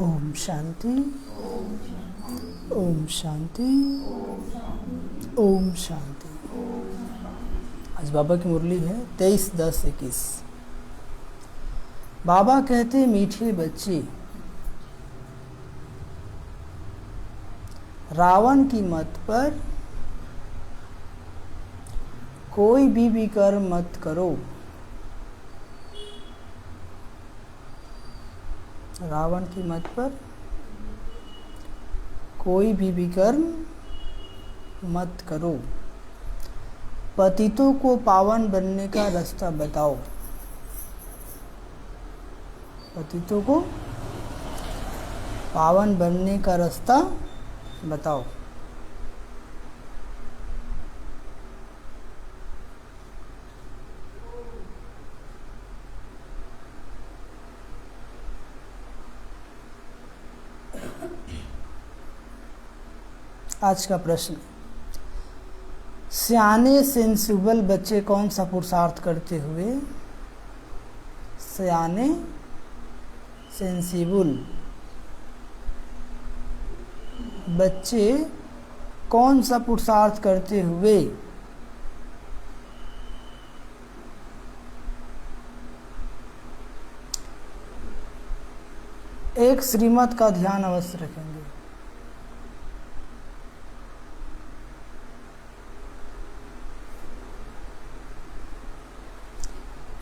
ओम शांति, ओम शांति, ओम शांति। आज बाबा की मुरली है 23-10-21। बाबा कहते मीठे बच्चे, रावण की मत पर कोई भी विकर्म मत करो। रावण की मत पर कोई भी विकर्म मत करो। पतितों को पावन बनने का रास्ता बताओ। पतितों को पावन बनने का रास्ता बताओ। आज का प्रश्न, सियाने सेंसिबल बच्चे कौन सा पुरुषार्थ करते हुए? सियाने सेंसिबल बच्चे कौन सा पुरुषार्थ करते हुए एक श्रीमत का ध्यान अवश्य रखेंगे?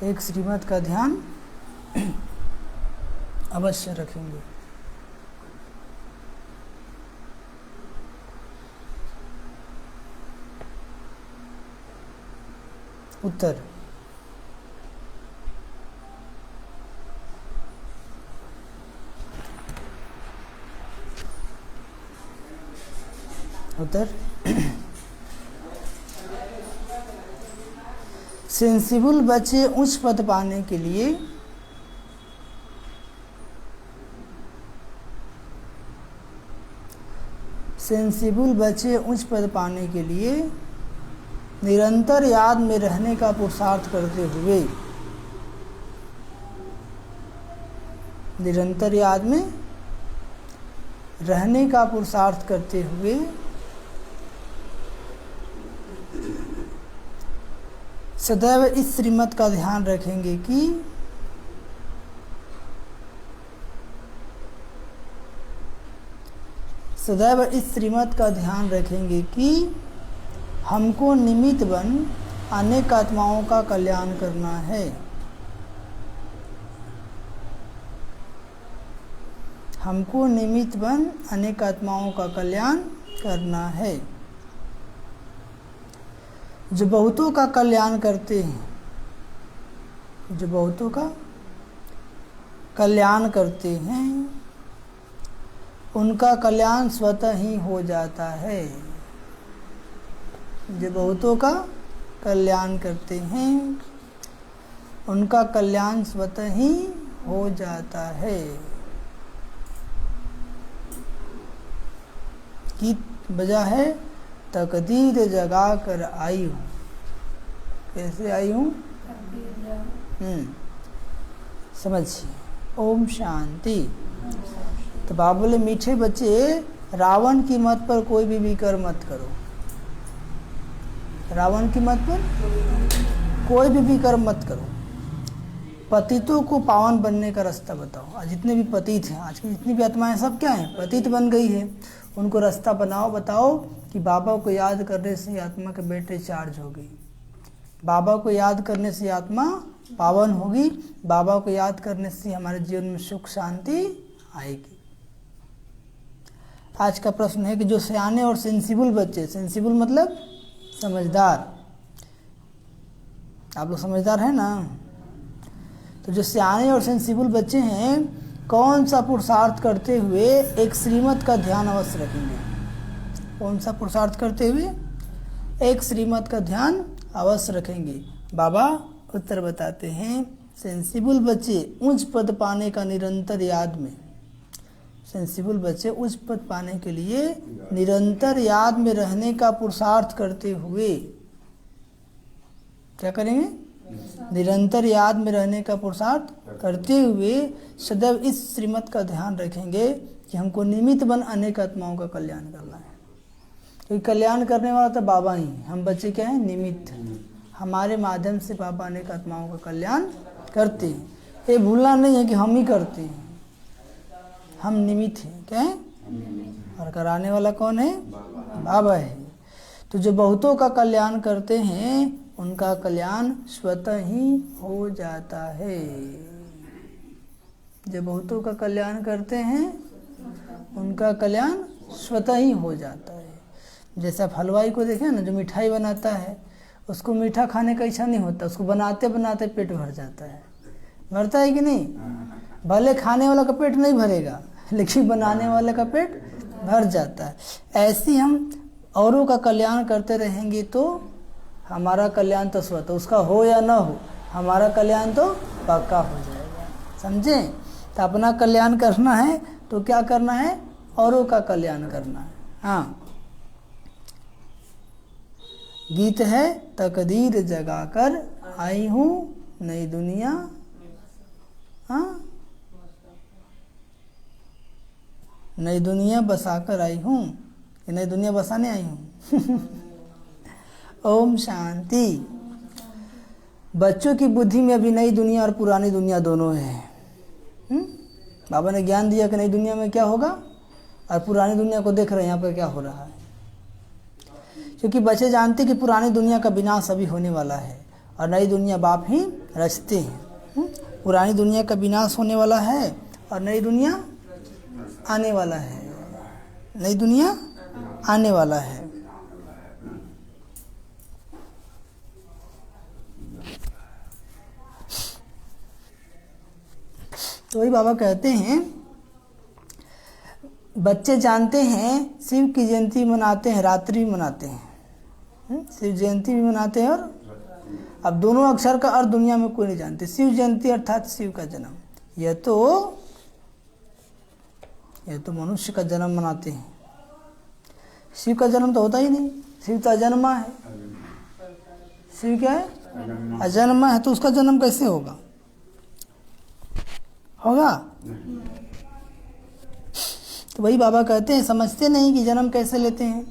एक श्रीमत का ध्यान अवश्य रखेंगे। उत्तर, उत्तर सेंसिबल बच्चे उच्च पद पाने के लिए निरंतर याद में रहने का पुरुषार्थ करते हुए, निरंतर याद में रहने का पुरुषार्थ करते हुए सदैव इस श्रीमत का ध्यान रखेंगे कि सदैव इस श्रीमत का ध्यान रखेंगे कि हमको निमित्त बन अनेक आत्माओं का कल्याण करना है। हमको निमित्त बन अनेक आत्माओं का कल्याण करना है। जो बहुतों का कल्याण करते हैं, जो बहुतों का कल्याण करते हैं, उनका कल्याण स्वतः ही हो जाता है। जो बहुतों का कल्याण करते हैं, उनका कल्याण स्वतः ही हो जाता है। गीत बजा है, तकदीर जगा कर आई हूँ। कैसे आई हूँ? समझिए। ओम शांति। तो बाबा बोले मीठे बच्चे, रावण की मत पर कोई भी विकर्म मत करो। रावण की मत पर कोई भी विकर्म मत करो। पतितों को पावन बनने का रास्ता बताओ। आज जितने भी पतित हैं, आज की जितनी भी आत्माएं, सब क्या हैं? पतित बन गई है। उनको रास्ता बनाओ, बताओ कि बाबा को याद करने से आत्मा के बैटरी चार्ज होगी। बाबा को याद करने से आत्मा पावन होगी। बाबा को याद करने से हमारे जीवन में सुख शांति आएगी। आज का प्रश्न है कि जो सियाने और सेंसिबल बच्चे, सेंसिबल मतलब समझदार, आप लोग समझदार हैं ना? तो जो सियाने और सेंसिबल बच्चे हैं, कौन सा पुरुषार्थ करते हुए एक श्रीमत का ध्यान अवश्य रखेंगे? कौन सा पुरुषार्थ करते हुए एक श्रीमत का ध्यान अवश्य रखेंगे? बाबा उत्तर बताते हैं, सेंसिबल बच्चे उच्च पद पाने का निरंतर याद में, सेंसिबल बच्चे उच्च पद पाने के लिए निरंतर याद में रहने का पुरुषार्थ करते हुए क्या करेंगे? निरंतर याद में रहने का पुरुषार्थ करते हुए सदैव इस श्रीमत का ध्यान रखेंगे कि हमको निमित्त बन अनेक आत्माओं का कल्याण करना है। क्योंकि कल्याण करने वाला तो बाबा ही, हम बच्चे क्या हैं, निमित्त। हमारे माध्यम से बाबा अनेक आत्माओं का कल्याण करते हैं। ये भूलना नहीं है कि हम ही करते हैं, हम निमित्त हैं। क्या है? और कराने वाला कौन है? बाबा है। तो जो बहुतों का कल्याण करते हैं उनका कल्याण स्वतः ही हो जाता है। जो बहुतों का कल्याण करते हैं उनका कल्याण स्वतः ही हो जाता है। जैसे आप हलवाई को देखें ना, जो मिठाई बनाता है उसको मीठा खाने का इच्छा नहीं होता, उसको बनाते बनाते पेट भर जाता है। भरता है कि नहीं? भले खाने वाला का पेट नहीं भरेगा लेकिन बनाने वाले का पेट भर जाता है। ऐसे हम औरों का कल्याण करते रहेंगे तो हमारा कल्याण तो स्वतः, उसका हो या ना हो, हमारा कल्याण तो पक्का हो जाएगा। समझे? तो अपना कल्याण करना है तो क्या करना है? औरों का कल्याण करना है। हाँ, गीत है, तकदीर जगाकर आई हूँ नई दुनिया। हाँ, नई दुनिया बसाकर आई हूँ, नई दुनिया बसाने आई हूँ। ओम शांति। बच्चों की बुद्धि में अभी नई दुनिया और पुरानी दुनिया दोनों है। बाबा ने ज्ञान दिया कि नई दुनिया में क्या होगा, और पुरानी दुनिया को देख रहे हैं यहाँ पर क्या हो रहा है। क्योंकि बच्चे जानते कि पुरानी दुनिया का विनाश अभी होने वाला है और नई दुनिया बाप ही रचते हैं। पुरानी दुनिया का विनाश होने वाला है और नई दुनिया आने वाला है। नई दुनिया आने वाला है। तो वही बाबा कहते हैं, बच्चे जानते हैं शिव की जयंती मनाते हैं, रात्रि भी मनाते हैं। शिव जयंती भी मनाते हैं। और अब दोनों अक्षर का अर्थ दुनिया में कोई नहीं जानते। शिव जयंती अर्थात शिव का जन्म। यह तो मनुष्य का जन्म मनाते हैं। शिव का जन्म तो होता ही नहीं। शिव तो अजन्मा है। शिव क्या है? अजन्मा है। तो उसका जन्म कैसे होगा? तो वही बाबा कहते हैं, समझते नहीं कि जन्म कैसे लेते हैं।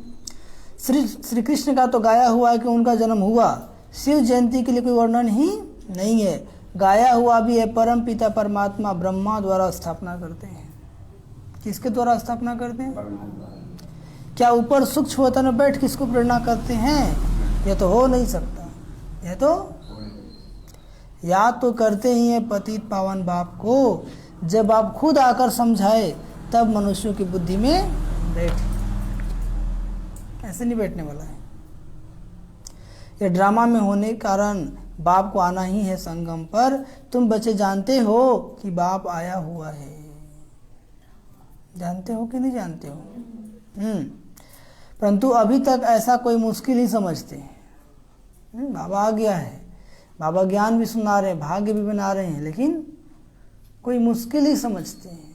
श्री कृष्ण का तो गाया हुआ है कि उनका जन्म हुआ। शिव जयंती के लिए कोई वर्णन ही नहीं है। गाया हुआ भी है, परम पिता परमात्मा ब्रह्मा द्वारा स्थापना करते हैं। किसके द्वारा स्थापना करते हैं? क्या ऊपर सूक्ष्म वतन में बैठ किसको प्रेरणा करते हैं? यह तो हो नहीं सकता। यह तो याद तो करते ही हैं पतित पावन बाप को। जब आप खुद आकर समझाए तब मनुष्यों की बुद्धि में बैठे। ऐसे नहीं बैठने वाला है। ये ड्रामा में होने के कारण बाप को आना ही है संगम पर। तुम बच्चे जानते हो कि बाप आया हुआ है। जानते हो कि नहीं जानते हो? परंतु अभी तक ऐसा कोई मुश्किल ही समझते हैं। बाबा आ गया है, बाबा ज्ञान भी सुना रहे हैं, भाग्य भी बना रहे हैं, लेकिन कोई मुश्किल ही समझते हैं।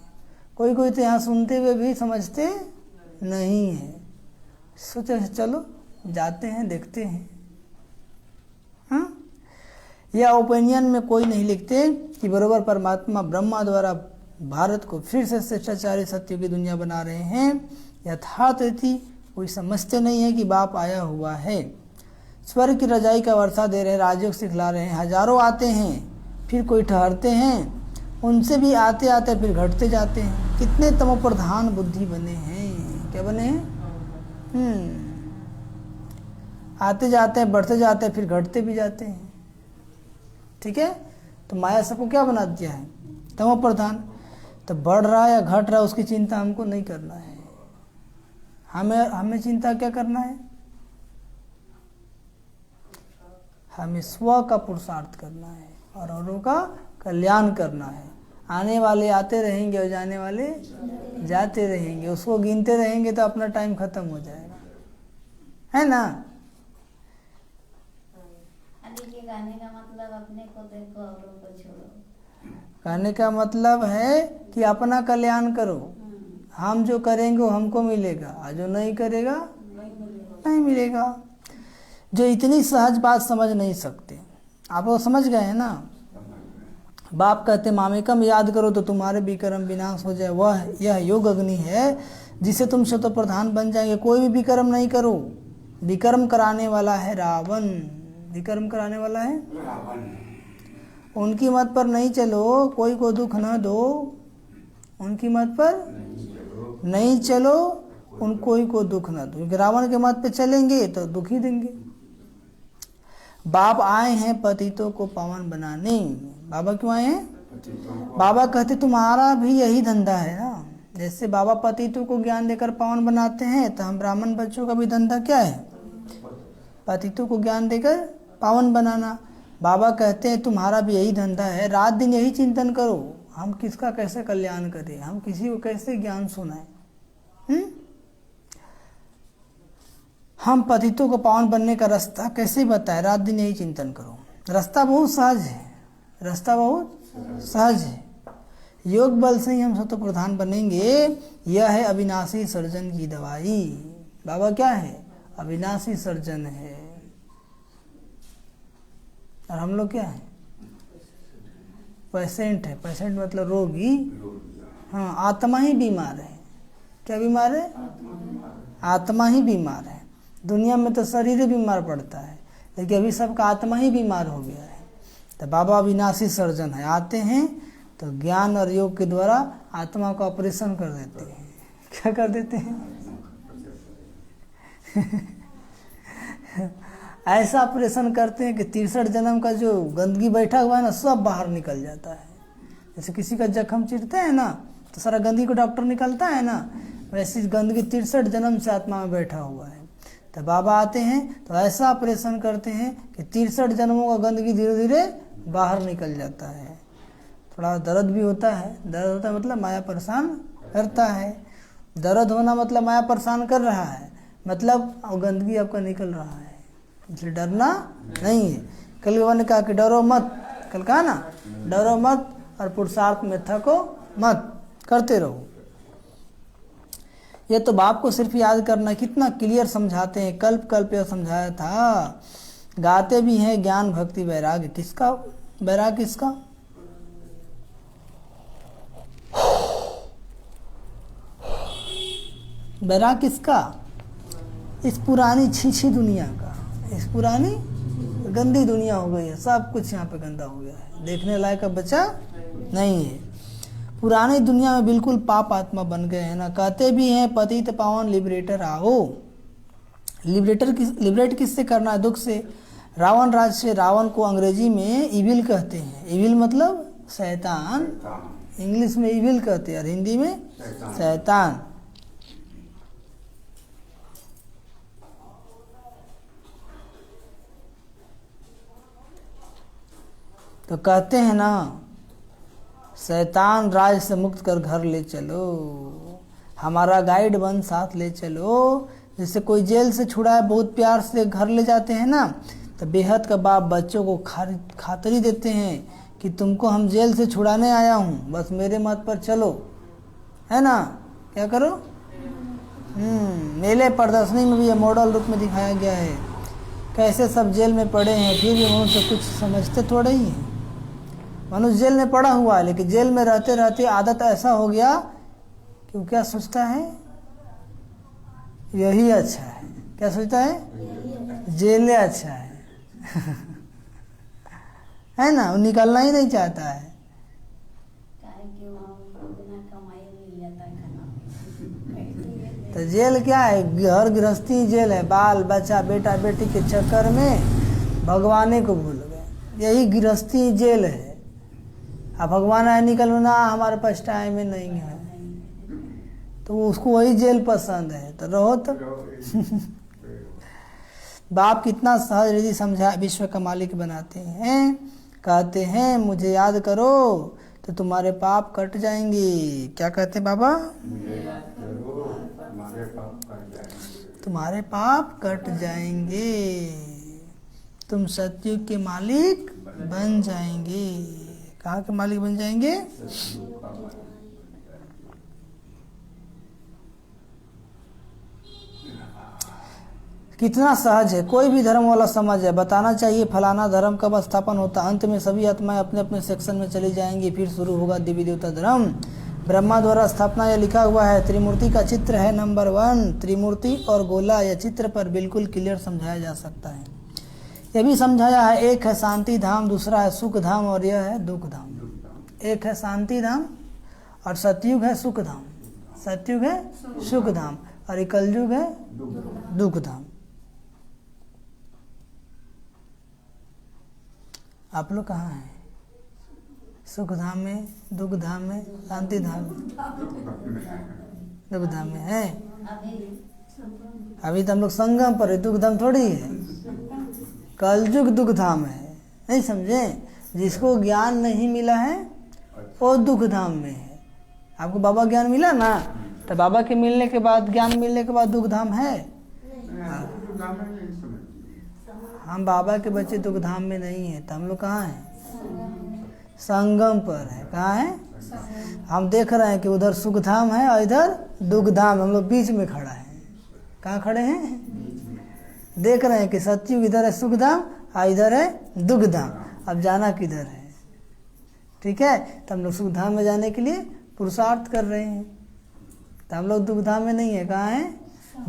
कोई कोई तो यहाँ सुनते हुए भी समझते नहीं है। सोचे चलो जाते हैं, देखते हैं। हाँ, यह ओपिनियन में कोई नहीं लिखते कि बरोबर परमात्मा ब्रह्मा द्वारा भारत को फिर से शिष्टाचार्य सत्य की दुनिया बना रहे हैं। यथार्थ रीति कोई समझते नहीं है कि बाप आया हुआ है। स्वर्ग की रजाई का वर्षा दे रहे हैं, राजयोग सिखला रहे हैं। हजारों आते हैं, फिर कोई ठहरते हैं, उनसे भी आते आते फिर घटते जाते हैं। कितने तमोप्रधान बुद्धि बने हैं। क्या बने हैं? आते जाते हैं, बढ़ते जाते हैं, फिर घटते भी जाते हैं। ठीक है? तो माया सबको क्या बना दिया है? तमोप्रधान। तो बढ़ रहा है या घट रहा है उसकी चिंता हमको नहीं करना है। हमें चिंता क्या करना है? हमें स्व का पुरुषार्थ करना है और औरों का कल्याण करना है। आने वाले आते रहेंगे और जाने वाले जाते रहेंगे। उसको गिनते रहेंगे तो अपना टाइम खत्म हो जाएगा, है ना? कहने का मतलब अपने को देखो, औरों को छोड़ो। कहने का मतलब है कि अपना कल्याण करो। हम जो करेंगे वो हमको मिलेगा, और जो नहीं करेगा नहीं मिलेगा। जो इतनी सहज बात समझ नहीं सकते, आप वो समझ गए हैं ना। बाप कहते मामेकम याद करो तो तुम्हारे विक्रम विनाश हो जाए। वह यह योग अग्नि है जिसे तुम शतो प्रधान बन जाएंगे। कोई भी विक्रम नहीं करो, विक्रम कराने वाला है रावण। विक्रम कराने वाला है रावण। उनकी मत पर नहीं चलो, कोई को दुख न दो। उनकी मत पर नहीं चलो, उन कोई को दुख न दो। रावण के मत पे चलेंगे तो दुख ही देंगे। बाप आए हैं पतितों को पावन बनाने। बाबा क्यों आए हैं? बाबा कहते तुम्हारा भी यही धंधा है ना। जैसे बाबा पतितों को ज्ञान देकर पावन बनाते हैं, तो हम ब्राह्मण बच्चों का भी धंधा क्या है? पतितों को ज्ञान देकर पावन बनाना। बाबा कहते हैं तुम्हारा भी यही धंधा है, रात दिन यही चिंतन करो, हम किसका कैसे कल्याण करें, हम किसी को कैसे ज्ञान सुनाएं। हम पतितों को पावन बनने का रास्ता कैसे बताएं? रात दिन यही चिंतन करो। रास्ता बहुत सहज है, रास्ता बहुत सहज है। योग बल से ही हम शतो प्रधान बनेंगे। यह है अविनाशी सर्जन की दवाई। बाबा क्या है? अविनाशी सर्जन है। और हम लोग क्या है? पेशेंट है। पेशेंट मतलब रोगी। हाँ, आत्मा ही बीमार है। क्या बीमार है? आत्मा ही बीमार है। दुनिया में तो शरीर बीमार पड़ता है, लेकिन अभी सबका आत्मा ही बीमार हो गया है। तो बाबा अविनाशी सर्जन है। आते हैं तो ज्ञान और योग के द्वारा आत्मा का ऑपरेशन कर देते हैं। क्या कर देते हैं? ऐसा ऑपरेशन करते हैं कि 63 जन्म का जो गंदगी बैठा हुआ है ना, सब बाहर निकल जाता है। जैसे किसी का जख्म चीरते हैं ना, तो सारा गंदगी को डॉक्टर निकालता है ना, वैसी गंदगी 63 जन्म से आत्मा में बैठा हुआ है। तो बाबा आते हैं तो ऐसा ऑपरेशन करते हैं कि 63 जन्मों का गंदगी धीरे धीरे बाहर निकल जाता है। थोड़ा दर्द भी होता है। दर्द होता है मतलब माया परेशान करता है। दर्द होना मतलब माया परेशान कर रहा है, मतलब गंदगी आपका निकल रहा है, इसलिए डरना नहीं है। कल बाबा ने कहा कि डरो मत, कल कहा ना, डरो मत और पुरुषार्थ में थको मत, करते रहो। ये तो बाप को सिर्फ याद करना, कितना क्लियर समझाते हैं। कल्प कल्प यह समझाया था। गाते भी हैं ज्ञान भक्ति वैराग्य। किसका वैराग्य? किसका? वैराग्य किसका? इस पुरानी छीछी दुनिया का। इस पुरानी गंदी दुनिया हो गई है, सब कुछ यहाँ पे गंदा हो गया है, देखने लायक अब बचा नहीं है। पुरानी दुनिया में बिल्कुल पाप आत्मा बन गए हैं ना। कहते भी हैं पतित पावन लिबरेटर आओ। लिबरेट किससे करना है? दुख से, रावण राज से। रावण को अंग्रेजी में इविल कहते हैं। इविल मतलब शैतान, इंग्लिश में इविल कहते हैं और हिंदी में शैतान। तो कहते हैं ना, शैतान राज से मुक्त कर घर ले चलो, हमारा गाइड बन साथ ले चलो। जैसे कोई जेल से छुड़ाए, बहुत प्यार से घर ले जाते हैं ना, तो बेहद का बाप बच्चों को खातरी देते हैं कि तुमको हम जेल से छुड़ाने आया हूँ, बस मेरे मत पर चलो, है ना। क्या करो? मेले प्रदर्शनी में भी ये मॉडल रूप में दिखाया गया है। कैसे सब जेल में पड़े हैं, फिर भी उनसे कुछ समझते थोड़े ही हैं। मनुष्य जेल में पड़ा हुआ है, लेकिन जेल में रहते रहते आदत ऐसा हो गया कि वो क्या सोचता है? यही अच्छा है। क्या सोचता है? जेल अच्छा है। है ना, वो निकलना ही नहीं चाहता है। तो जेल क्या है? घर गृहस्थी जेल है। बाल बच्चा बेटा बेटी के चक्कर में भगवाने को भूल गए, यही गृहस्थी जेल है। अब भगवान आए निकलना, हमारे पास टाइम में नहीं है, तो उसको वही जेल पसंद है, तो रहो तो। बाप कितना सहज रीति समझा, विश्व का मालिक बनाते हैं। कहते हैं मुझे याद करो तो तुम्हारे पाप कट जाएंगे। क्या कहते बाबा? तुम्हारे पाप कट जाएंगे, तुम सतयुग के मालिक बन जाएंगे। कहाँ के मालिक बन जाएंगे? कितना सहज है, कोई भी धर्म वाला समझ है, बताना चाहिए फलाना धर्म कब स्थापन होता, अंत में सभी आत्माएं अपने अपने सेक्शन में चली जाएंगी, फिर शुरू होगा देवी देवता धर्म। ब्रह्मा द्वारा स्थापना यह लिखा हुआ है, त्रिमूर्ति का चित्र है नंबर 1, त्रिमूर्ति और गोला, यह चित्र पर बिल्कुल क्लियर समझाया जा सकता है। यह भी समझाया है, एक है शांति धाम, दूसरा है सुख धाम और यह है दुख धाम। एक है शांति धाम और सतयुग है सुख धाम, सतयुग है सुख धाम और ये कलयुग है दुख धाम। आप लोग कहाँ हैं? सुख धाम में, दुख धाम में, शांति धाम में, दुख धाम में है। अभी तो हम लोग संगम पर है, दुख धाम थोड़ी है, कलयुग दुख धाम है। नहीं समझे? जिसको ज्ञान नहीं मिला है वो दुख धाम में है। आपको बाबा ज्ञान मिला ना, तो बाबा के मिलने के बाद, ज्ञान मिलने के बाद दुख धाम है। हम बाबा के बच्चे दुख धाम में नहीं है, तो हम लोग कहाँ हैं? संगम पर है। कहाँ है? हम देख रहे हैं कि उधर सुख धाम है और इधर दुख धाम, हम लोग बीच में खड़ा है। कहाँ खड़े हैं? देख रहे हैं कि सतयुग इधर है सुख धाम और इधर है दुख धाम, अब जाना किधर है? ठीक है, तो हम लोग सुख धाम में जाने के लिए पुरुषार्थ कर रहे हैं, तो हम लोग दुख धाम में नहीं है। कहाँ है?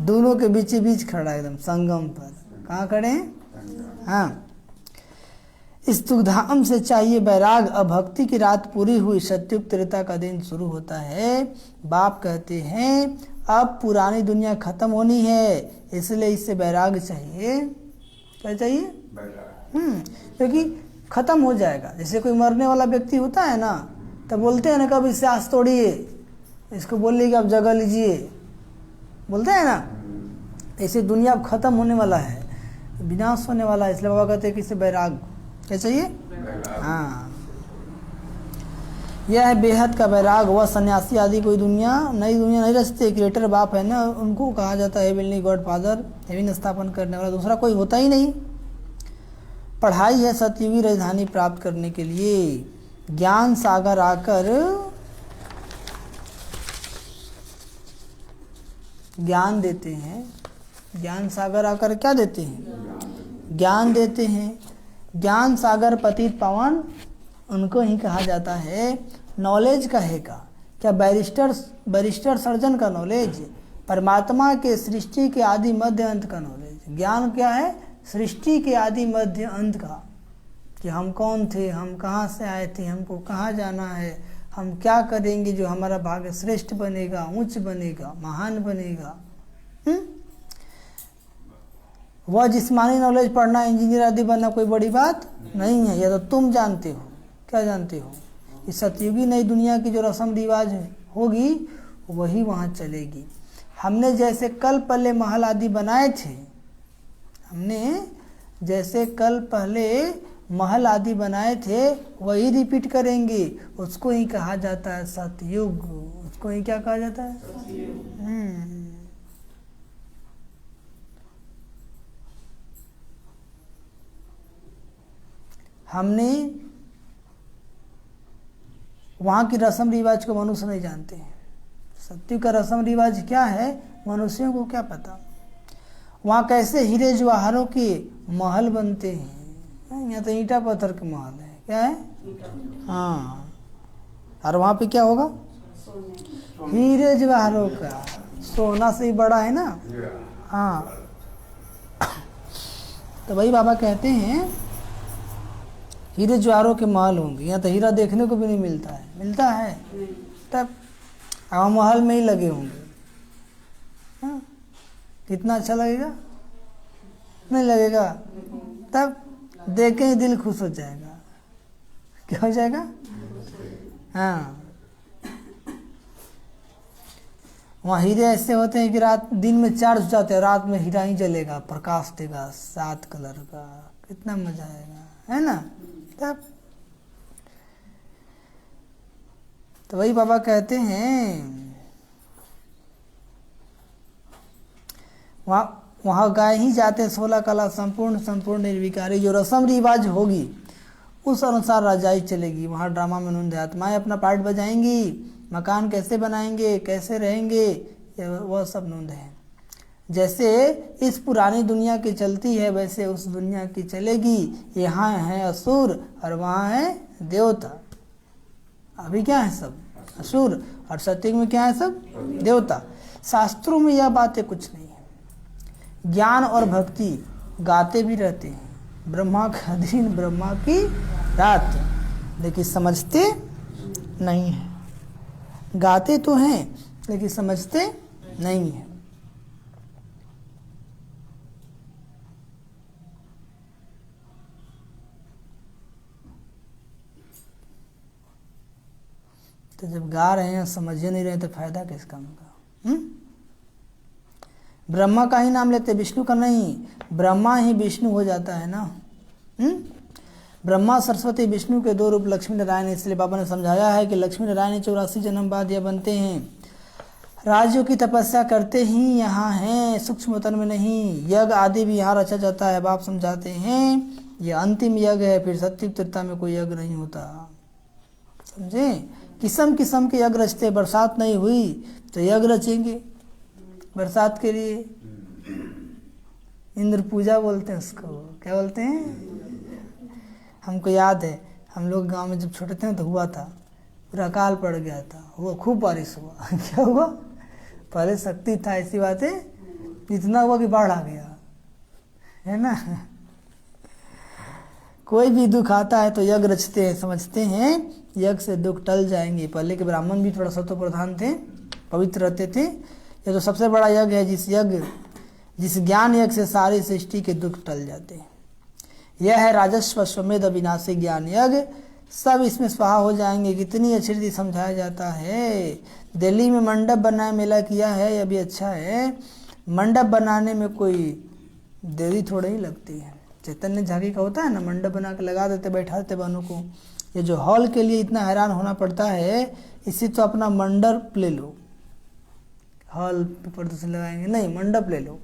दोनों के बीच बीच खड़ा है, एकदम संगम पर। कहाँ खड़े हैं? हाँ, इस दुख धाम से चाहिए वैराग। अब भक्ति की रात पूरी हुई, सतयुग त्रेता का दिन शुरू होता है। बाप कहते हैं अब पुरानी दुनिया खत्म होनी है, इसलिए इससे वैराग चाहिए। क्या चाहिए? क्योंकि खत्म हो जाएगा। जैसे कोई मरने वाला व्यक्ति होता है ना, तो बोलते हैं ना कब इससे आस तोड़िए, इसको बोलिए कि आप जगह लीजिए, बोलते हैं ना। ऐसे दुनिया अब खत्म होने वाला है, विनाश होने वाला है, इसलिए बाबा कहते हैं कि इससे वैराग क्या चाहिए? हाँ, यह है बेहद का वैराग। वह सन्यासी आदि कोई नई दुनिया नहीं रचते। क्रिएटर बाप है ना, उनको कहा जाता है हेवनली गॉड फादर, हेवन स्थापन करने वाला दूसरा कोई होता ही नहीं। पढ़ाई है सतयुगी राजधानी प्राप्त करने के लिए। ज्ञान सागर आकर ज्ञान देते हैं। ज्ञान सागर आकर क्या देते हैं? ज्ञान देते हैं। ज्ञान सागर पतित पावन उनको ही कहा जाता है। नॉलेज कहेगा क्या? बैरिस्टर सर्जन का नॉलेज, परमात्मा के सृष्टि के आदि मध्य अंत का नॉलेज। ज्ञान क्या है? सृष्टि के आदि मध्य अंत का, कि हम कौन थे, हम कहाँ से आए थे, हमको कहाँ जाना है, हम क्या करेंगे जो हमारा भाग्य श्रेष्ठ बनेगा, उच्च बनेगा, महान बनेगा। वह जिस्मानी नॉलेज पढ़ना, इंजीनियर आदि बनना कोई बड़ी बात नहीं है। यह तो तुम जानते हो। क्या जानते हो? इस सतयुगी नई दुनिया की जो रस्म रिवाज होगी वही वहाँ चलेगी। हमने जैसे कल पहले महल आदि बनाए थे, हमने जैसे कल पहले महल आदि बनाए थे वही रिपीट करेंगे। उसको ही कहा जाता है सतयुग। उसको ही क्या कहा जाता है? हमने वहाँ की रस्म रिवाज को मनुष्य नहीं जानते हैं। सतयुग का रस्म रिवाज क्या है मनुष्यों को क्या पता। वहाँ कैसे हीरे जवाहरों के महल बनते हैं। यहाँ तो ईंटा पत्थर के महल है। क्या है? हाँ, और वहाँ पे क्या होगा? हीरे जवाहरों का, सोना से ही बड़ा है ना। हाँ, तो वही बाबा कहते हैं हीरे जवाहरों के महल होंगे। यहाँ तो हीरा देखने को भी नहीं मिलता है। मिलता है तब अब महल में ही लगे होंगे। हाँ, कितना अच्छा लगेगा? नहीं लगेगा? तब देख के ही दिल खुश हो जाएगा। क्या हो जाएगा? हाँ, वहाँ हीरे ऐसे होते हैं कि रात दिन में चार्ज हो जाते हैं, रात में हीरा ही जलेगा, प्रकाश देगा 7 कलर का। कितना मजा आएगा, है ना। तब तो वही बाबा कहते हैं वहाँ गाय ही जाते 16 कला संपूर्ण निर्विकारी। जो रस्म रिवाज होगी उस अनुसार राजाई चलेगी। वहाँ ड्रामा में नूंद आत्माएं अपना पार्ट बजाएंगी। मकान कैसे बनाएंगे, कैसे रहेंगे, वह सब नूंद है। जैसे इस पुरानी दुनिया की चलती है वैसे उस दुनिया की चलेगी। यहाँ है असुर और वहाँ है देवता। अभी क्या है सब असुर और सत्युग में क्या है सब देवता। शास्त्रों में यह बातें कुछ नहीं है। ज्ञान और भक्ति गाते भी रहते हैं, ब्रह्मा का दिन ब्रह्मा की रात, लेकिन समझते नहीं है। गाते तो हैं लेकिन समझते नहीं है। तो जब गा रहे हैं समझ नहीं रहे तो फायदा किस काम का? ब्रह्मा का ही नाम लेते, विष्णु का नहीं। ब्रह्मा ही विष्णु हो जाता है ना। ब्रह्मा सरस्वती विष्णु के दो रूप लक्ष्मी नारायण। इसलिए बाबा ने समझाया है कि लक्ष्मी नारायण 84 जन्म बाद यह बनते हैं। राज्यों की तपस्या करते ही यहाँ हैं, सूक्ष्म तन में नहीं। यज्ञ आदि भी यहाँ रचा जाता है। बाप समझाते हैं यह अंतिम यज्ञ है, फिर सत्युग त्रेता में कोई यज्ञ नहीं होता। समझे? किस्म किस्म के यज्ञ रचते। बरसात नहीं हुई तो यज्ञ रचेंगे बरसात के लिए। इंद्र पूजा बोलते हैं उसको। क्या बोलते हैं? हमको याद है हम लोग गांव में जब छोटे थे ना तो हुआ था, पूरा अकाल पड़ गया था, हुआ खूब बारिश हुआ। क्या हुआ? पहले शक्ति था, ऐसी बात है, इतना हुआ कि बाढ़ आ गया, है ना। कोई भी दुख आता है तो यज्ञ रचते हैं, समझते हैं यज्ञ से दुख टल जाएंगे। पहले के ब्राह्मण भी थोड़ा सत्व प्रधान थे, पवित्र रहते थे। यह तो सबसे बड़ा यज्ञ है, जिस ज्ञान यज्ञ से सारी सृष्टि के दुख टल जाते हैं। यह है राजस्व अश्वमेध अविनाशी ज्ञान यज्ञ। सब इसमें स्वाहा हो जाएंगे। कितनी अच्छी रीति समझाया जाता है। दिल्ली में मंडप बनाए मेला किया है, यह भी अच्छा है। मंडप बनाने में कोई देरी थोड़ी ही लगती है। चैतन्य झांकी का होता है ना, मंडप बना के लगा देते, बैठा देते बहनों को। ये जो हॉल के लिए इतना हैरान होना पड़ता है, इसी तो अपना मंडप ले लो। हॉल पे प्रदर्शन लगाएंगे नहीं, मंडप ले लो।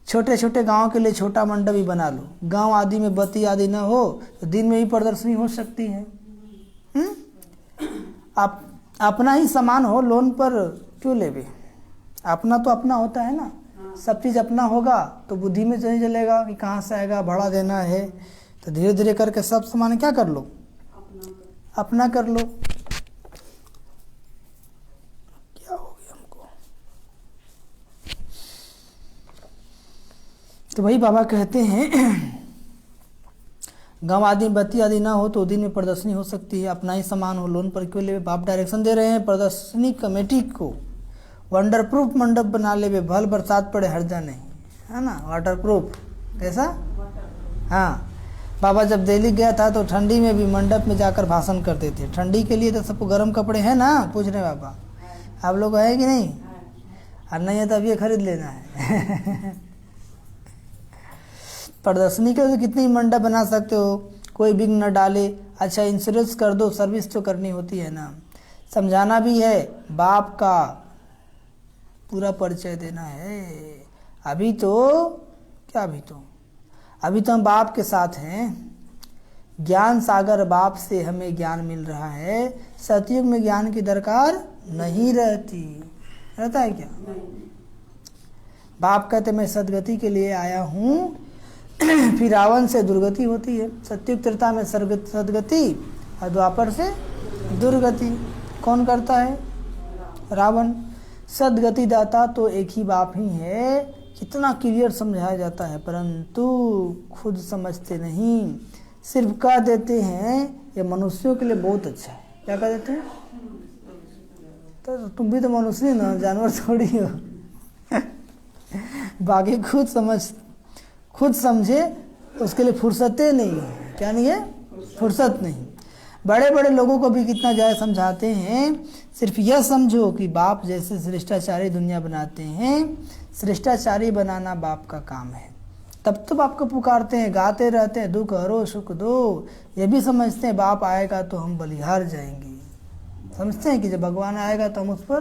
छोटे छोटे गांव के लिए छोटा मंडप ही बना लो। गांव आदि में बत्ती आदि ना हो तो दिन में ही प्रदर्शनी हो सकती है। आप अपना ही सामान हो, लोन पर क्यों लेवे? अपना तो अपना होता है ना। सब चीज़ अपना होगा तो बुद्धि में नहीं चलेगा कि कहाँ से आएगा, भाड़ा देना है। तो धीरे धीरे करके सब सामान क्या कर लो, अपना कर लो। क्या हो गया हमको? तो वही बाबा कहते हैं गाँव आदि बत्ती आदि ना हो तो दिन में प्रदर्शनी हो सकती है। अपना ही सामान हो, लोन पर क्यों ले? बाप डायरेक्शन दे रहे हैं प्रदर्शनी कमेटी को। वाटर प्रूफ मंडप बना ले, भल बरसात पड़े हर्जा नहीं, है ना। वाटर प्रूफ कैसा? हाँ, बाबा जब दिल्ली गया था तो ठंडी में भी मंडप में जाकर भाषण करते थे। ठंडी के लिए तो सबको गर्म कपड़े हैं ना, पूछ रहे बाबा आप लोग है कि नहीं? और नहीं है तो अब ये खरीद लेना है। प्रदर्शनी के तो कितनी मंडप बना सकते हो, कोई बिघ्न न डाले। अच्छा इंश्योरेंस कर दो, सर्विस तो करनी होती है ना। समझाना भी है, बाप का पूरा परिचय देना है। अभी तो हम बाप के साथ हैं। ज्ञान सागर बाप से हमें ज्ञान मिल रहा है। सतयुग में ज्ञान की दरकार नहीं रहती। रहता है क्या? बाप कहते मैं सदगति के लिए आया हूँ। फिर रावण से दुर्गति होती है। सतयुग त्रेता में सदगति और द्वापर से दुर्गति। कौन करता है? रावण। सदगति दाता तो एक ही बाप ही है। कितना क्लियर समझाया जाता है, परंतु खुद समझते नहीं। सिर्फ कह देते हैं ये मनुष्यों के लिए बहुत अच्छा है। क्या कह देते हैं? तो तुम भी तो मनुष्य ना, जानवर थोड़ी हो। बाकी खुद समझे तो उसके लिए फुर्सतें नहीं है। क्या नहीं है? फुर्सत नहीं। बड़े बड़े लोगों को भी कितना जाए समझाते हैं। सिर्फ यह समझो कि बाप जैसे श्रेष्ठाचारी दुनिया बनाते हैं, श्रेष्ठाचारी बनाना बाप का काम है। तब तो बाप को पुकारते हैं, गाते रहते हैं दुख हरो सुख दो। ये भी समझते हैं बाप आएगा तो हम बलिहार जाएंगे। समझते हैं कि जब भगवान आएगा तो हम उस पर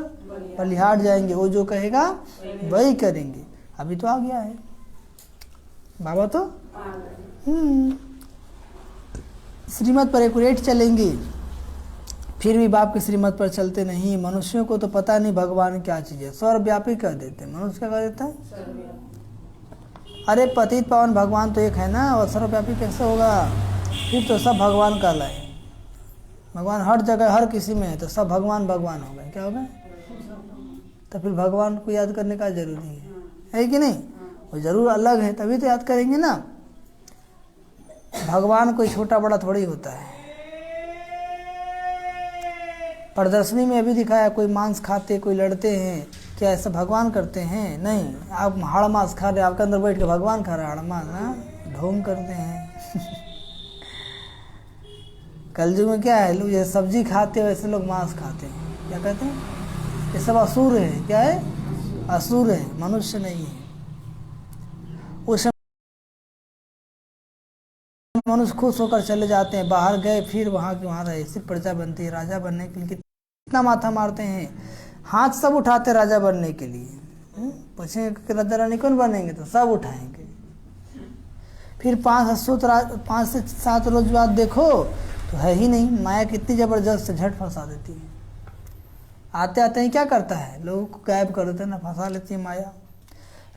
बलिहार जाएंगे, वो जो कहेगा वही करेंगे। अभी तो आ गया है बाबा तो। श्रीमत पर एक्यूरेट चलेंगे। फिर भी बाप की श्रीमत पर चलते नहीं। मनुष्यों को तो पता नहीं भगवान क्या चीज़ है, सर्वव्यापी कर देते हैं। मनुष्य क्या कर देता है? अरे पतित पावन भगवान तो एक है ना, और सर्वव्यापी कैसे होगा? फिर तो सब भगवान कहलाए। भगवान हर जगह हर किसी में है, तो सब भगवान भगवान हो गए। क्या हो गए? तो फिर भगवान को याद करने का जरूरी है कि नहीं? वो जरूर अलग है, तभी तो याद करेंगे ना। भगवान कोई छोटा बड़ा थोड़ी होता है। प्रदर्शनी में अभी दिखाया, कोई मांस खाते, कोई लड़ते हैं, क्या ऐसा भगवान करते हैं? नहीं। आप हाड़ मांस खा रहे, आपके अंदर बैठ के भगवान खा रहे हाड़ मांस ना, ढोंग करते हैं। कलयुग में क्या है, लोग जैसे सब्जी खाते हैं वैसे लोग मांस खाते हैं। क्या कहते हैं? ये सब असुर है। क्या है? असुर है, मनुष्य नहीं है। उस मनुष्य खुश होकर चले जाते हैं, बाहर गए फिर वहाँ के वहाँ रहे, सिर्फ प्रजा बनती है। राजा बनने के लिए कितना माथा मारते हैं, हाथ सब उठाते राजा बनने के लिए। पूछेंगे कि राजा रानी कौन बनेंगे, तो सब उठाएंगे। फिर 5 से 7 रोज बाद देखो तो है ही नहीं। माया कितनी जबरदस्त से झट फंसा देती है। आते आते ही क्या करता है, लोगों को गायब कर देते हैं ना, फंसा लेती है माया।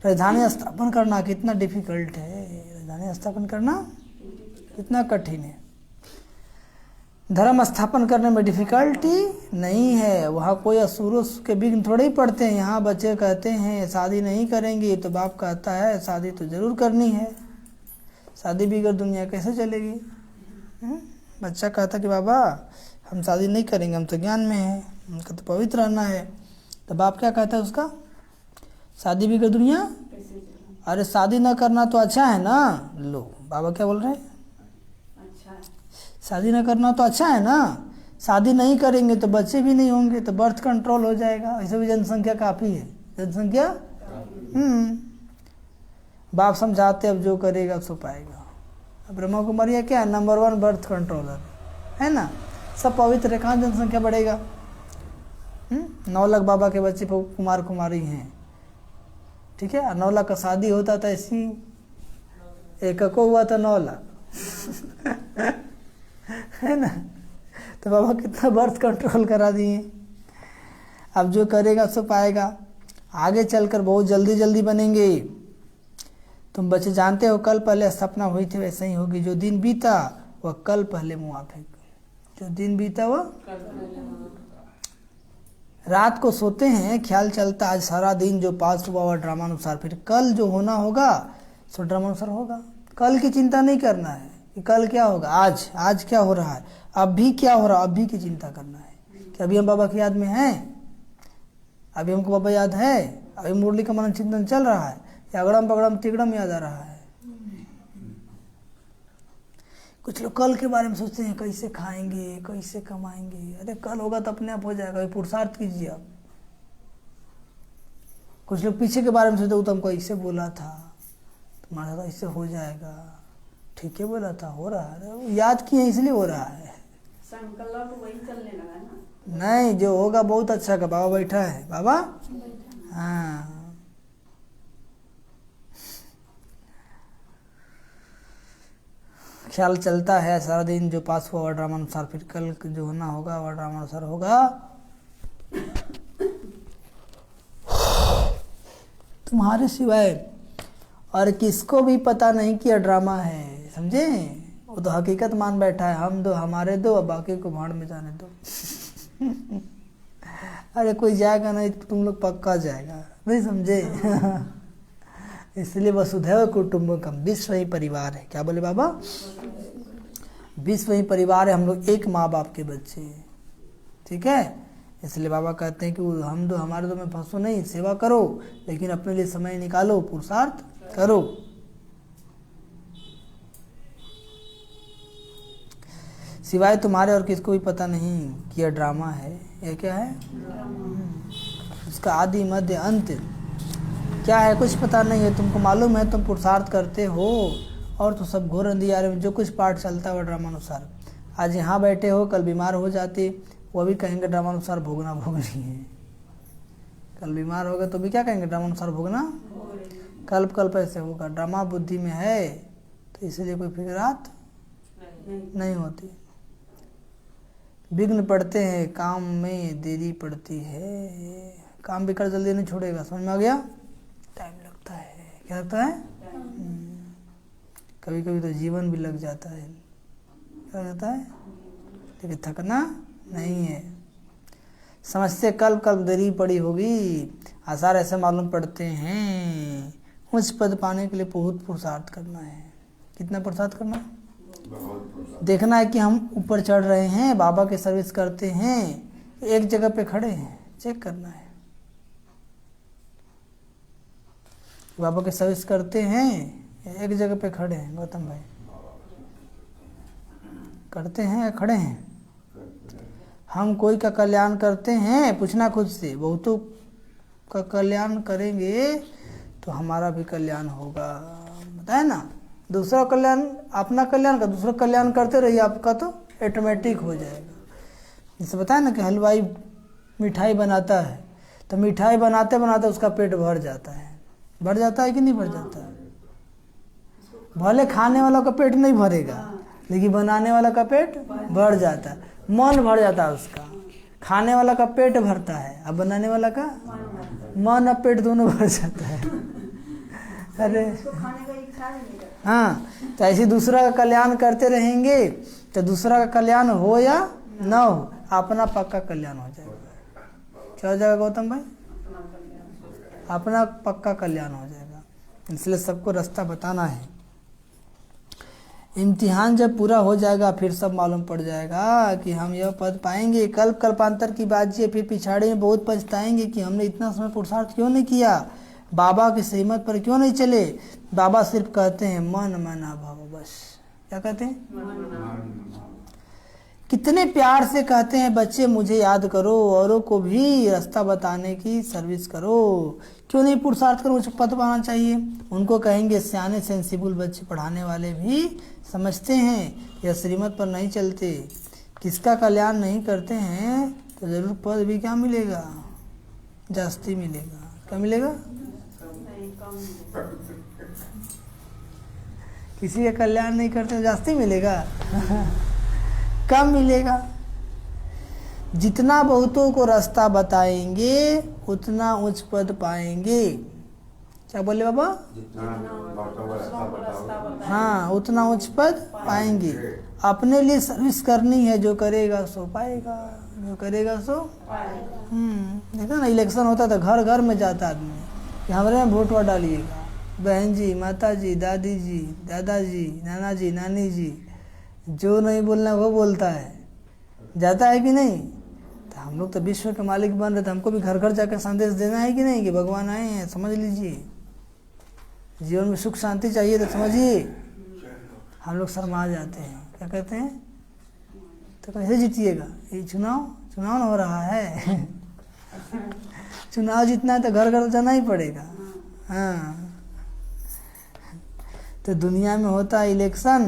राजधानी स्थापन करना कितना डिफिकल्ट है, राजधानी स्थापन करना कितना कठिन है। धर्म स्थापन करने में डिफिकल्टी नहीं है, वहाँ कोई असुरों के विघ्न थोड़े ही पड़ते हैं। यहाँ बच्चे कहते हैं शादी नहीं करेंगे, तो बाप कहता है शादी तो जरूर करनी है, शादी बिगड़ दुनिया कैसे चलेगी। बच्चा कहता कि बाबा हम शादी नहीं करेंगे, हम तो ज्ञान में हैं, हमको तो पवित्र रहना है। तो बाप क्या कहता है उसका? शादी बिगड़ दुनिया। अरे शादी ना करना तो अच्छा है ना। लो बाबा क्या बोल रहे हैं, शादी ना करना तो अच्छा है ना। शादी नहीं करेंगे तो बच्चे भी नहीं होंगे, तो बर्थ कंट्रोल हो जाएगा। वैसे भी जनसंख्या काफ़ी है, जनसंख्या। बाप समझाते अब जो करेगा सो पाएगा। अब ब्रह्मा कुमारी क्या है, नंबर 1 बर्थ कंट्रोलर है ना। सब पवित्र है, कहाँ जनसंख्या बढ़ेगा। 9 लाख बाबा के बच्चे कुमार कुमारी हैं, ठीक है। 9 लाख का शादी होता था, ऐसी एक को हुआ था 9 लाख है ना। तो बाबा कितना बर्थ कंट्रोल करा दिए। अब जो करेगा सो पाएगा। आगे चलकर बहुत जल्दी जल्दी बनेंगे। तुम बच्चे जानते हो कल पहले स्थापना हुई थी, वैसे ही होगी। जो दिन बीता वह कल पहले मुआफिक। जो दिन बीता वह रात को सोते हैं, ख्याल चलता आज सारा दिन जो पास हुआ वह ड्रामानुसार, फिर कल जो होना होगा सो ड्रामानुसार होगा। कल की चिंता नहीं करना है कि कल क्या होगा, आज क्या हो रहा है, अभी क्या हो रहा है, अभी की चिंता करना है कि अभी हम बाबा की याद में हैं, अभी हमको बाबा याद है, अभी मुरली का मनन चिंतन चल रहा है, या अगड़म पगड़म तिगड़म याद आ रहा है। कुछ लोग कल के बारे में सोचते हैं, कैसे खाएंगे, कैसे कमाएंगे। अरे कल होगा तो अपने आप हो जाएगा, पुरुषार्थ कीजिए आप। कुछ लोग पीछे के बारे में सोचते, वो तुमको ऐसे बोला था, तुम्हारा साथ ऐसे हो जाएगा, ठीक है बोला था, हो रहा है, याद किए इसलिए हो रहा है। संकल्प वही चलने लगा ना। नहीं, जो होगा बहुत अच्छा का। बाबा बैठा है, बाबा हाँ। ख्याल चलता है सारा दिन जो पास हुआ ड्रामानुसार, फिर कल जो होना होगा वह ड्रामानुसार होगा। तुम्हारे सिवाय और किसको भी पता नहीं कि यह ड्रामा है, समझे। वो तो हकीकत मान बैठा है, हम दो हमारे दो, अब बाकी को भाड़ में जाने दो। अरे कोई जाएगा नहीं, तुम लोग पक्का जाएगा, नहीं समझे। इसलिए वसुधैव कुटुंबकम, विश्व ही परिवार है। क्या बोले बाबा, विश्व ही परिवार है, हम लोग एक माँ बाप के बच्चे हैं, ठीक है। इसलिए बाबा कहते हैं कि हम दो हमारे दो में फंसो नहीं, सेवा करो, लेकिन अपने लिए समय निकालो, पुरुषार्थ करो। सिवाय तुम्हारे और किसको भी पता नहीं कि यह ड्रामा है। यह क्या है, उसका आदि मध्य अंत क्या है कुछ पता नहीं है। तुमको मालूम है, तुम पुरुषार्थ करते हो और तो सब घोर अंधियारे में जो कुछ पाठ चलता है वह ड्रामानुसार। आज यहाँ बैठे हो, कल बीमार हो जाते, वो भी कहेंगे ड्रामानुसार भोगना भोगनी है। कल बीमार होगा तो भी क्या कहेंगे, ड्रामानुसार भोगना। कल्प ऐसे होगा, ड्रामा बुद्धि में है, तो इसलिए कोई फिक्रात नहीं होती। विघ्न पड़ते हैं, काम में देरी पड़ती है। काम भी कर जल्दी नहीं छोड़ेगा, समझ में आ गया? टाइम लगता है। क्या लगता है? कभी कभी तो जीवन भी लग जाता है। क्या लगता है? लेकिन थकना नहीं है। समझते कल्प कल्प देरी पड़ी होगी। आसार ऐसे मालूम पड़ते हैं। उच्च पद पाने के लिए बहुत पुरुषार्थ करना है। कितना पुरुषार्थ करना है? देखना है कि हम ऊपर चढ़ रहे हैं, बाबा की सर्विस करते हैं, एक जगह पे खड़े हैं, चेक करना है। बाबा की सर्विस करते हैं, एक जगह पे खड़े हैं। गौतम भाई करते हैं या खड़े हैं? हम कोई का कल्याण करते हैं, पूछना खुद से। बहुतों का कल्याण करेंगे तो हमारा भी कल्याण होगा, बताए ना। दूसरा कल्याण, अपना कल्याण का दूसरा कल्याण करते रहिए, आपका तो ऑटोमेटिक हो जाएगा। जैसे बताया ना कि हलवाई मिठाई बनाता है, तो मिठाई बनाते बनाते उसका पेट भर जाता है। भर जाता है कि नहीं भर जाता है? भले खाने वाला का पेट नहीं भरेगा, लेकिन बनाने वाला का पेट भर जाता है, मन भर जाता है उसका। खाने वाला का पेट भरता है, अब बनाने वाला का मन और पेट दोनों भर जाता है। अरे हाँ, तो ऐसे दूसरा का कल्याण करते रहेंगे तो दूसरा का कल्याण हो या ना हो, अपना पक्का कल्याण हो जाएगा। क्या हो जाएगा गौतम भाई? अपना पक्का कल्याण हो जाएगा। इसलिए सबको रास्ता बताना है। इम्तिहान जब पूरा हो जाएगा फिर सब मालूम पड़ जाएगा कि हम यह पद पाएंगे। कल्प कल्पांतर की बात जी, फिर पिछाड़े में बहुत पछताएंगे कि हमने इतना समय पुरुषार्थ क्यों नहीं किया, बाबा की श्रीमत पर क्यों नहीं चले। बाबा सिर्फ कहते हैं मन मना भाव, बस। क्या कहते हैं? कितने प्यार से कहते हैं बच्चे, मुझे याद करो, औरों को भी रास्ता बताने की सर्विस करो। क्यों नहीं पुरुषार्थ करो? मुझे पद पाना चाहिए। उनको कहेंगे सियाने सेंसिबल बच्चे, पढ़ाने वाले भी समझते हैं या श्रीमत पर नहीं चलते, किसका कल्याण नहीं करते हैं, तो जरूर पद भी क्या मिलेगा? जास्ती मिलेगा। क्या मिलेगा? किसी का कल्याण नहीं करते जास्ती मिलेगा? कम मिलेगा। जितना बहुतों को रास्ता बताएंगे उतना उच्च पद पाएंगे। क्या बोले बाबा? हाँ, उतना उच्च पद पाएंगे। अपने लिए सर्विस करनी है, जो करेगा सो पाएगा, जो करेगा सो। देखा ना, इलेक्शन होता था, घर घर में जाता आदमी कि हमारे में वोट डालिएगा। बहन जी, माता जी, दादी जी, दादाजी, नाना जी, नानी जी, जो नहीं बोलना वो बोलता है। जाता है कि नहीं? तो हम लोग तो विश्व के मालिक बन रहे थे, हमको भी घर घर जाकर संदेश देना है कि नहीं, कि भगवान आए हैं, समझ लीजिए। जीवन में सुख शांति चाहिए तो समझिए। हम लोग शर्मा जाते हैं। क्या कहते हैं? तो कैसे जीतिएगा? ये चुनाव न हो रहा है। चुनाव जीतना है तो घर घर जाना ही पड़ेगा। हाँ, तो दुनिया में होता है इलेक्शन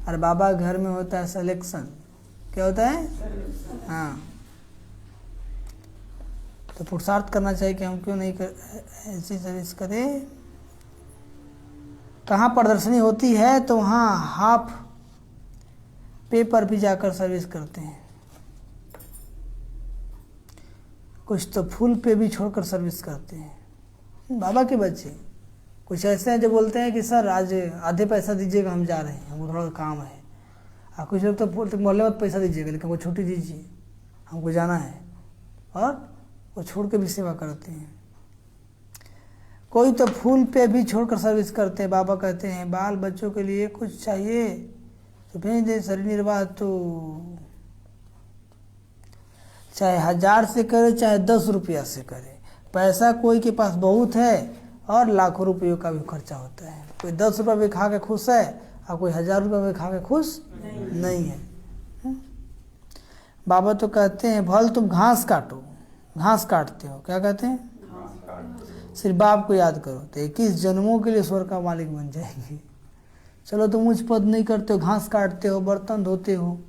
और बाबा घर में होता है सिलेक्शन। क्या होता है? हाँ, तो पुरुषार्थ करना चाहिए कि हम क्यों नहीं ऐसी सर्विस करें। कहाँ प्रदर्शनी होती है तो वहाँ हाफ पे पर भी जाकर सर्विस करते हैं। कुछ तो फुल पे भी छोड़कर सर्विस करते हैं। बाबा के बच्चे कुछ ऐसे हैं जो बोलते हैं कि सर आज आधे पैसा दीजिएगा, हम जा रहे हैं, हमको थोड़ा काम है। और कुछ लोग तो बोलते मोहल्ले मत पैसा दीजिएगा, लेकिन वो छुट्टी दीजिए, हमको जाना है, और वो छोड़ के भी सेवा करते हैं। कोई तो फूल पे भी छोड़कर सर्विस करते हैं। बाबा कहते हैं बाल बच्चों के लिए कुछ चाहिए तो भेज दे, शरीर निर्वाह तो चाहे 1000 से करे चाहे 10 रुपया से करे। पैसा कोई के पास बहुत है और लाखों रुपयों का भी खर्चा होता है। कोई 10 रुपये भी खा के खुश है और कोई 1000 रुपये भी खा के खुश नहीं है। बाबा तो कहते हैं भल तुम घास काटो, घास काटते हो। क्या कहते हैं? सिर्फ बाप को याद करो तो 21 जन्मों के लिए स्वर्ग का मालिक बन जाएंगे। चलो तुम उच्च पद नहीं करते हो, घास काटते हो, बर्तन धोते हो,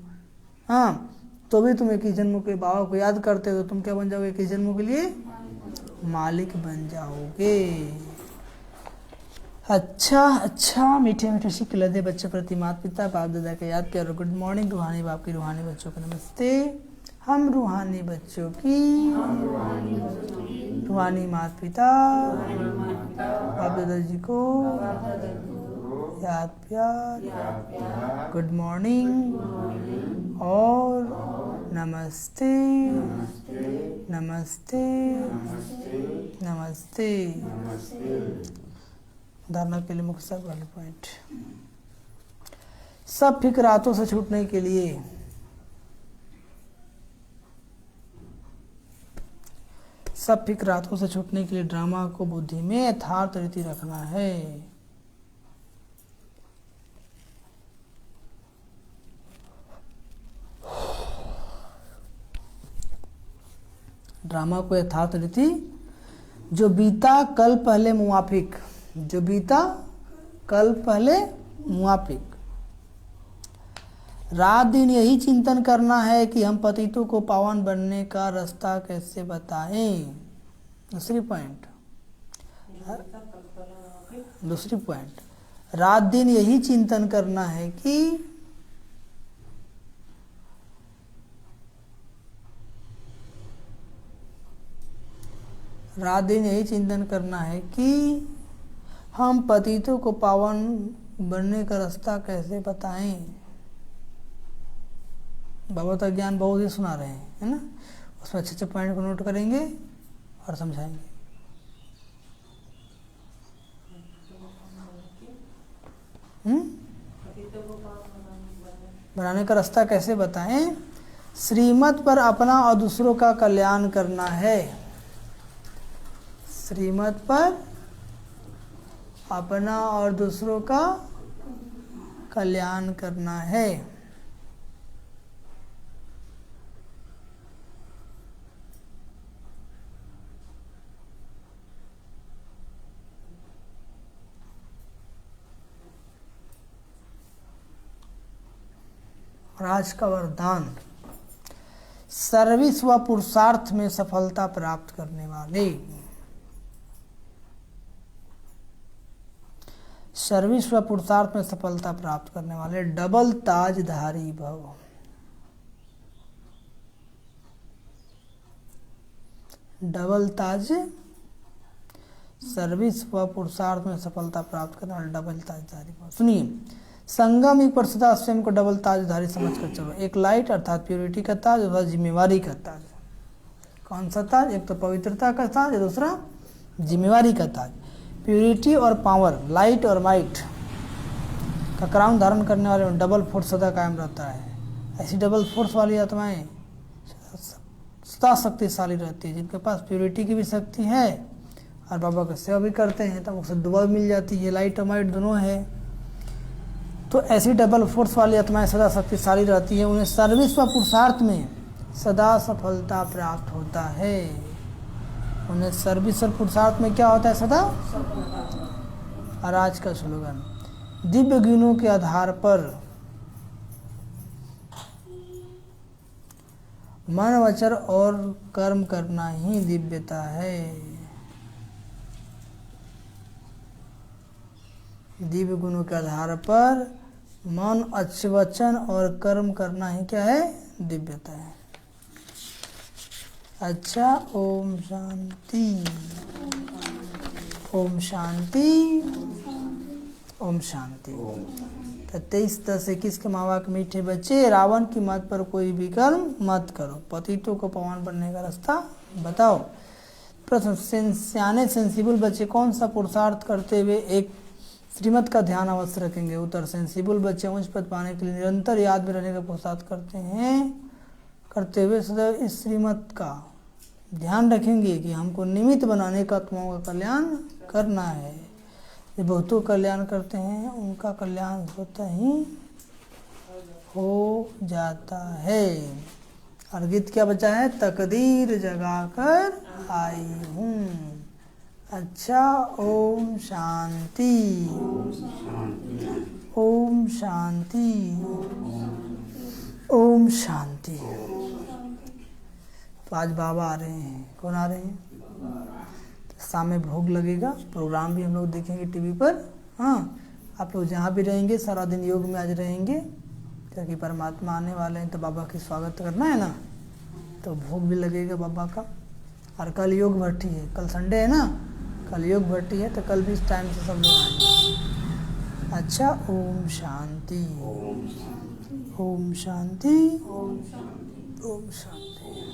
हाँ, तो भी तुम 21 जन्मों के बाबा को याद करते हो तो तुम क्या बन जाओगे? 21 जन्मों के लिए मालिक बन जाओगे। अच्छा, मीठे मीठे सिक्के लदे बच्चों प्रति माता पिता बाप दादा के याद प्यार। गुड मॉर्निंग रूहानी बाप की रूहानी बच्चों को नमस्ते। हम रूहानी बच्चों की रूहानी माता पिता बाप दादा जी को याद प्यार गुड मॉर्निंग और नमस्ते नमस्ते नमस्ते। धारणा के लिए मुख्य सब वाले पॉइंट। सब फिक्रातों से छूटने के लिए सब फिक्रातों से छूटने के लिए ड्रामा को बुद्धि में यथार्थ रीति रखना है। ड्रामा को यथार्थ रीति जो बीता कल पहले मुवाफिक, जो बीता कल पहले मुवाफिक। रात दिन यही चिंतन करना है कि हम पतितों को पावन बनने का रास्ता कैसे बताएं। दूसरी पॉइंट, रात दिन यही चिंतन करना है कि रात दिन यही चिंतन करना है कि हम पतितों को पावन बनने का रास्ता कैसे बताएं। बाबा तो ज्ञान बहुत ही सुना रहे हैं, है ना। उसमें अच्छे अच्छे पॉइंट को नोट करेंगे और समझाएंगे। बनाने का रास्ता कैसे बताएं। श्रीमत पर अपना और दूसरों का कल्याण करना है। श्रीमत पर अपना और दूसरों का कल्याण करना है। और आज का वरदान, सर्विस व पुरुषार्थ में सफलता प्राप्त करने वाले, सर्विस व पुरुषार्थ में सफलता प्राप्त करने वाले डबल ताजधारी भव। डबल ताज, सर्विस व पुरुषार्थ में सफलता प्राप्त करने वाले डबल ताजधारी भव। सुनिए, संगम एक पर सदा स्वयं को डबल ताजधारी समझकर चलो। एक लाइट अर्थात प्योरिटी का ताज और जिम्मेवारी का ताज। कौन सा ताज? एक तो पवित्रता का ताज, दूसरा जिम्मेवारी का ताज। प्योरिटी और पावर, लाइट और माइट का क्राउन धारण करने वाले में डबल फोर्स सदा कायम रहता है। ऐसी डबल फोर्स वाली आत्माएं सदा शक्तिशाली रहती है, जिनके पास प्योरिटी की भी शक्ति है और बाबा का सेवा भी करते हैं, तब उसे दुआ मिल जाती है। लाइट और माइट दोनों है, तो ऐसी डबल फोर्स वाली आत्माएं सदा शक्तिशाली रहती है। उन्हें सर्विस व पुरुषार्थ में सदा सफलता प्राप्त होता है। उन्हें सर्विस और पुरुषार्थ में क्या होता है? सदा। और आज का स्लोगन, दिव्य गुणों के आधार पर मन वचन और कर्म करना ही दिव्यता है। दिव्य गुणों के आधार पर मन, अच्छे वचन और कर्म करना ही क्या है? दिव्यता है। अच्छा, ओम शांति, ओम शांति, ओम शांति। तो 23-10-21 के माँ बाप के मीठे बच्चे, रावण की मत पर कोई भी कर्म मत करो, पतितों को पावन बनने का रास्ता बताओ। प्रश्न, सियाने सेंसिबल बच्चे कौन सा पुरुषार्थ करते हुए एक श्रीमत का ध्यान अवश्य रखेंगे? उत्तर, सेंसिबल बच्चे उच्च पद पाने के लिए निरंतर याद में रहने का पुरुषार्थ करते हैं, करते हुए सदैव इस श्रीमत का ध्यान रखेंगे कि हमको निमित्त बनाने का, आत्माओं का कल्याण करना है। ये बहुतों कल्याण करते हैं, उनका कल्याण होता ही हो जाता है। और गीत क्या बचा है? तकदीर जगाकर आई हूँ। अच्छा, ओम शांति, ओम शांति, ओम शांति। तो आज बाबा आ रहे हैं। कौन आ रहे हैं? शाम में भोग लगेगा, प्रोग्राम भी हम लोग देखेंगे टीवी पर। हाँ, आप लोग जहाँ भी रहेंगे सारा दिन योग में आज रहेंगे, क्योंकि परमात्मा आने वाले हैं, तो बाबा की स्वागत करना है ना। तो भोग भी लगेगा बाबा का। और कल योग भट्टी है, कल संडे है ना, कल योग भट्टी है, तो कल भी इस टाइम से सब लोग आएंगे। अच्छा, ओम शांति। ओम शांति। ओम शांति। ओम शांति।